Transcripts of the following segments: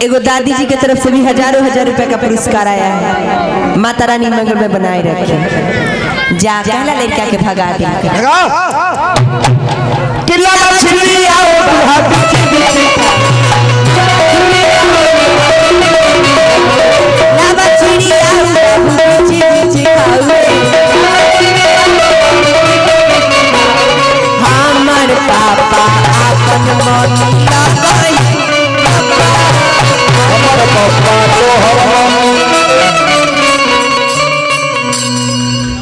एगो दादी जी की तरफ से भी हजारों हजार रुपए का पुरस्कार आया है। माता रानी मंगल में बनाए रखे। जा कहला लड़का के भगा दी किला मछली आओ हमर पापा अपन मोनिया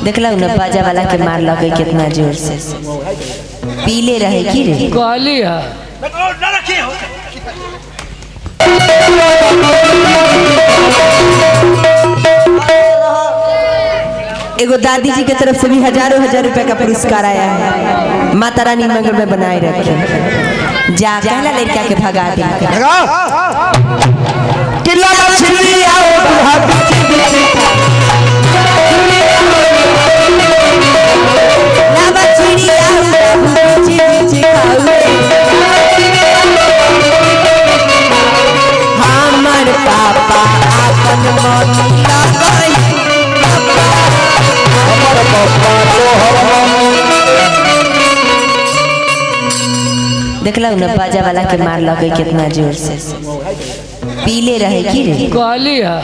देखला न बाजा वाला के मार लगे कितना जोर से पीले रहे की रे कहली है एगो दादी जी की तरफ से भी हजारों हजार रुपए का पुरस्कार आया है। माता रानी मंगल में बनाए रखे। जा कहला लड़का के भगा दी किला मछली आओ हमर पापा अपन मोनिया देखला न बाजा वाला के मार लगे कितना जोर से पीले रहे की रे कहली है